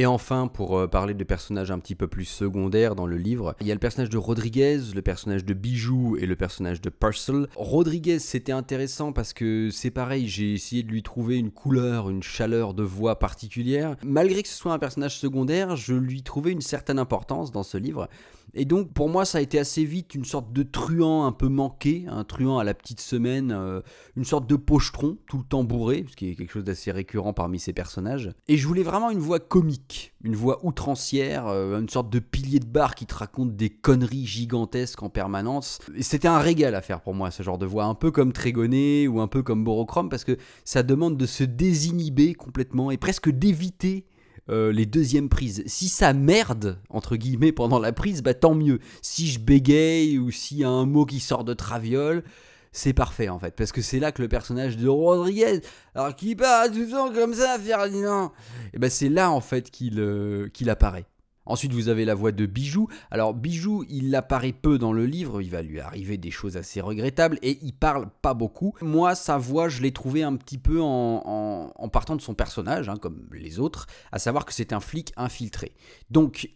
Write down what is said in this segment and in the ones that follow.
Et enfin, pour parler de personnages un petit peu plus secondaires dans le livre, il y a le personnage de Rodriguez, le personnage de Bijou et le personnage de Purcell. Rodriguez, c'était intéressant parce que c'est pareil, j'ai essayé de lui trouver une couleur, une chaleur de voix particulière. Malgré que ce soit un personnage secondaire, je lui trouvais une certaine importance dans ce livre. Et donc pour moi ça a été assez vite une sorte de truand un peu manqué, un truand à la petite semaine, une sorte de pochetron tout le temps bourré, ce qui est quelque chose d'assez récurrent parmi ces personnages. Et je voulais vraiment une voix comique, une voix outrancière, une sorte de pilier de bar qui te raconte des conneries gigantesques en permanence. Et c'était un régal à faire pour moi ce genre de voix, un peu comme Trégonet ou un peu comme Borochrome, parce que ça demande de se désinhiber complètement et presque d'éviter les deuxièmes prises. Si ça merde, entre guillemets, pendant la prise, bah tant mieux. Si je bégaye ou s'il y a un mot qui sort de traviole, c'est parfait en fait. Parce que c'est là que le personnage de Rodriguez, alors qui parle tout le temps comme ça, Ferdinand, et bah c'est là en fait qu'il apparaît. Ensuite, vous avez la voix de Bijou. Alors, Bijou, il apparaît peu dans le livre, il va lui arriver des choses assez regrettables et il parle pas beaucoup. Moi, sa voix, je l'ai trouvée un petit peu en partant de son personnage, hein, comme les autres, à savoir que c'est un flic infiltré. Donc,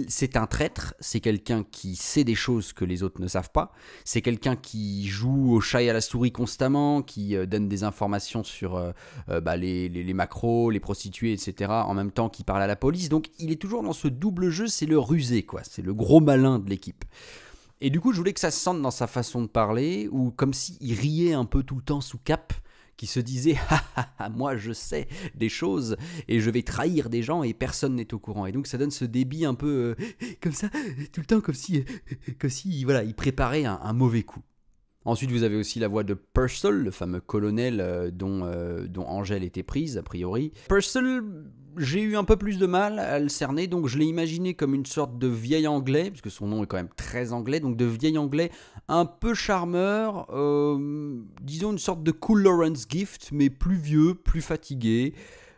c'est un traître, c'est quelqu'un qui sait des choses que les autres ne savent pas, c'est quelqu'un qui joue au chat et à la souris constamment, qui donne des informations sur les macros, les prostituées, etc., en même temps qu'il parle à la police. Donc, il est toujours dans ce double jeu, c'est le rusé, quoi. C'est le gros malin de l'équipe. Et du coup, je voulais que ça se sente dans sa façon de parler, ou comme s'il riait un peu tout le temps sous cap, qui se disait « moi je sais des choses et je vais trahir des gens et personne n'est au courant ». Et donc ça donne ce débit un peu comme ça, tout le temps, comme si voilà, il préparait un mauvais coup. Ensuite, vous avez aussi la voix de Purcell, le fameux colonel dont Angèle était prise, a priori. Purcell, j'ai eu un peu plus de mal à le cerner, donc je l'ai imaginé comme une sorte de vieil anglais, puisque son nom est quand même très anglais, donc de vieil anglais un peu charmeur, disons une sorte de cool Lawrence Gift, mais plus vieux, plus fatigué.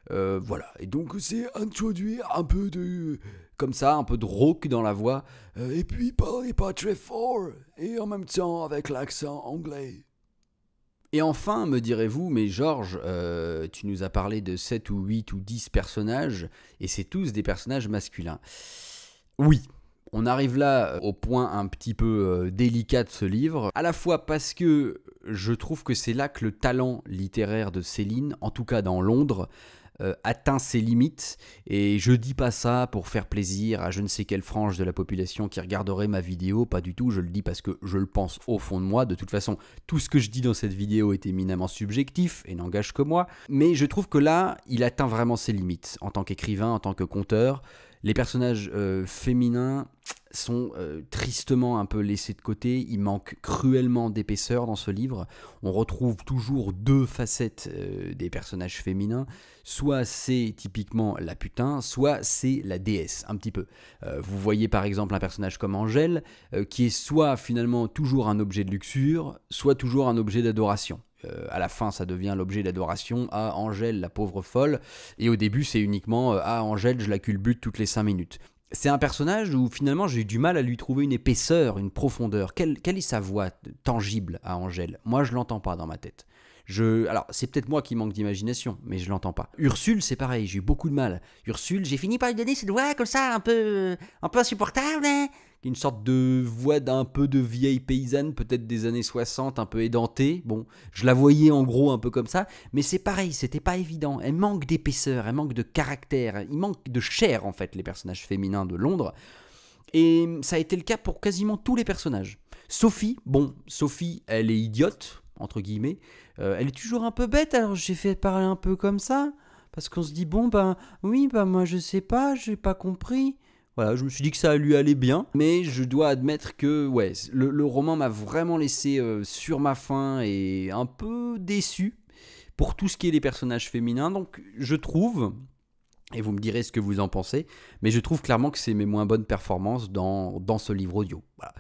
Voilà, et donc c'est introduire un peu de... comme ça, un peu de rauque dans la voix, et puis parler pas très fort, et en même temps avec l'accent anglais. Et enfin, me direz-vous, mais Georges, tu nous as parlé de 7 ou 8 ou 10 personnages, et c'est tous des personnages masculins. Oui, on arrive là au point un petit peu délicat de ce livre, à la fois parce que je trouve que c'est là que le talent littéraire de Céline, en tout cas dans Londres, atteint ses limites, et je dis pas ça pour faire plaisir à je ne sais quelle frange de la population qui regarderait ma vidéo, pas du tout, je le dis parce que je le pense au fond de moi. De toute façon, tout ce que je dis dans cette vidéo est éminemment subjectif et n'engage que moi, mais je trouve que là, il atteint vraiment ses limites en tant qu'écrivain, en tant que conteur. Les personnages féminins sont tristement un peu laissés de côté, il manque cruellement d'épaisseur dans ce livre. On retrouve toujours deux facettes des personnages féminins, soit c'est typiquement la putain, soit c'est la déesse, un petit peu. Vous voyez par exemple un personnage comme Angèle, qui est soit finalement toujours un objet de luxure, soit toujours un objet d'adoration. À la fin, ça devient l'objet d'adoration à Angèle, la pauvre folle, et au début, c'est uniquement à Angèle, je la culbute toutes les 5 minutes. C'est un personnage où finalement j'ai eu du mal à lui trouver une épaisseur, une profondeur. Quelle est sa voix tangible à Angèle? Moi, je l'entends pas dans ma tête. Alors, c'est peut-être moi qui manque d'imagination, mais je l'entends pas. Ursule, c'est pareil, j'ai eu beaucoup de mal. Ursule, j'ai fini par lui donner cette voix comme ça, un peu insupportable, hein, une sorte de voix d'un peu de vieille paysanne, peut-être des années 60, un peu édentée. Bon, je la voyais en gros un peu comme ça, mais c'est pareil, c'était pas évident. Elle manque d'épaisseur, elle manque de caractère, il manque de chair en fait, les personnages féminins de Londres. Et ça a été le cas pour quasiment tous les personnages. Sophie, elle est idiote, entre guillemets. Elle est toujours un peu bête, alors j'ai fait parler un peu comme ça, parce qu'on se dit, bon, moi je sais pas, j'ai pas compris. Voilà, je me suis dit que ça lui allait bien, mais je dois admettre que ouais, le roman m'a vraiment laissé sur ma faim et un peu déçu pour tout ce qui est les personnages féminins. Donc je trouve, et vous me direz ce que vous en pensez, mais je trouve clairement que c'est mes moins bonnes performances dans ce livre audio. Voilà.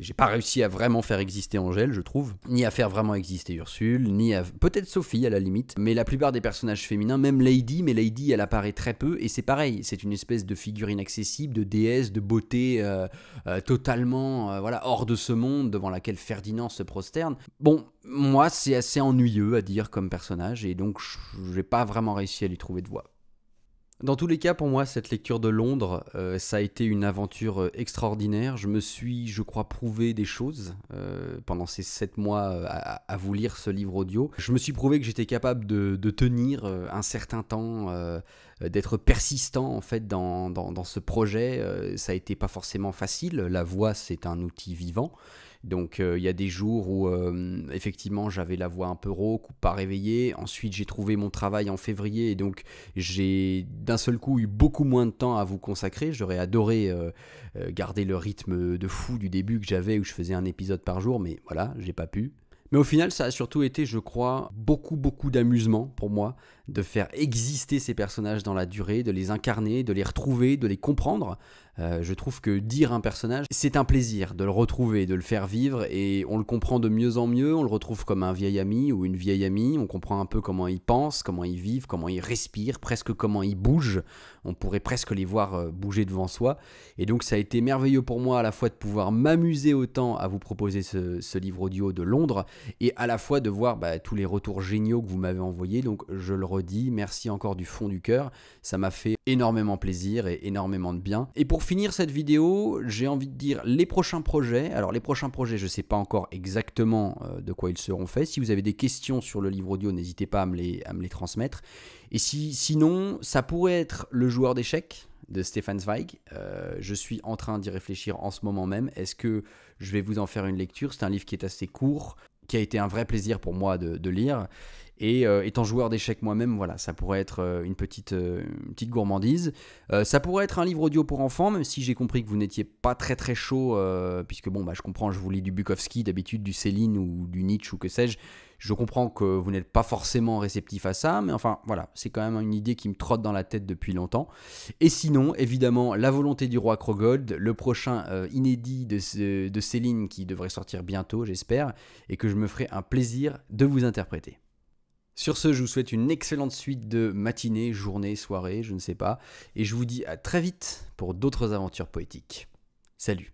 J'ai pas réussi à vraiment faire exister Angèle, je trouve, ni à faire vraiment exister Ursule, ni à... peut-être Sophie à la limite, mais la plupart des personnages féminins, même Lady, mais Lady elle apparaît très peu, et c'est pareil, c'est une espèce de figure inaccessible, de déesse, de beauté totalement voilà, hors de ce monde, devant laquelle Ferdinand se prosterne. Bon, moi c'est assez ennuyeux à dire comme personnage, et donc j'ai pas vraiment réussi à lui trouver de voix. Dans tous les cas, pour moi, cette lecture de Londres, ça a été une aventure extraordinaire. Je me suis, je crois, prouvé des choses pendant ces 7 mois à vous lire ce livre audio. Je me suis prouvé que j'étais capable de tenir un certain temps, d'être persistant en fait dans ce projet. Ça a été pas forcément facile. La voix, c'est un outil vivant. Donc il y a des jours où effectivement j'avais la voix un peu rauque ou pas réveillée. Ensuite j'ai trouvé mon travail en février et donc j'ai d'un seul coup eu beaucoup moins de temps à vous consacrer. J'aurais adoré garder le rythme de fou du début que j'avais où je faisais un épisode par jour, mais voilà, j'ai pas pu. Mais au final, ça a surtout été, je crois, beaucoup d'amusement pour moi de faire exister ces personnages dans la durée, de les incarner, de les retrouver, de les comprendre. Je trouve que dire un personnage, c'est un plaisir de le retrouver, de le faire vivre et on le comprend de mieux en mieux, on le retrouve comme un vieil ami ou une vieille amie, on comprend un peu comment ils pensent, comment ils vivent, comment ils respirent, presque comment ils bougent. On pourrait presque les voir bouger devant soi. Et donc ça a été merveilleux pour moi à la fois de pouvoir m'amuser autant à vous proposer ce livre audio de Londres et à la fois de voir tous les retours géniaux que vous m'avez envoyés. Donc je le redis, merci encore du fond du cœur. Ça m'a fait énormément plaisir et énormément de bien. Et pour finir cette vidéo, j'ai envie de dire les prochains projets. Alors les prochains projets, je ne sais pas encore exactement de quoi ils seront faits. Si vous avez des questions sur le livre audio, n'hésitez pas à me les transmettre. Et sinon, ça pourrait être Le joueur d'échecs de Stefan Zweig. Je suis en train d'y réfléchir en ce moment même. Est-ce que je vais vous en faire une lecture? C'est un livre qui est assez court, qui a été un vrai plaisir pour moi de lire. Et étant joueur d'échecs moi-même, voilà, ça pourrait être une petite gourmandise. Ça pourrait être un livre audio pour enfants, même si j'ai compris que vous n'étiez pas très chaud, puisque bon, je comprends, je vous lis du Bukowski, d'habitude du Céline ou du Nietzsche ou que sais-je. Je comprends que vous n'êtes pas forcément réceptif à ça, mais enfin voilà, c'est quand même une idée qui me trotte dans la tête depuis longtemps. Et sinon, évidemment, La volonté du roi Krogold, le prochain inédit de Céline qui devrait sortir bientôt, j'espère, et que je me ferai un plaisir de vous interpréter. Sur ce, je vous souhaite une excellente suite de matinée, journée, soirée, je ne sais pas, et je vous dis à très vite pour d'autres aventures poétiques. Salut!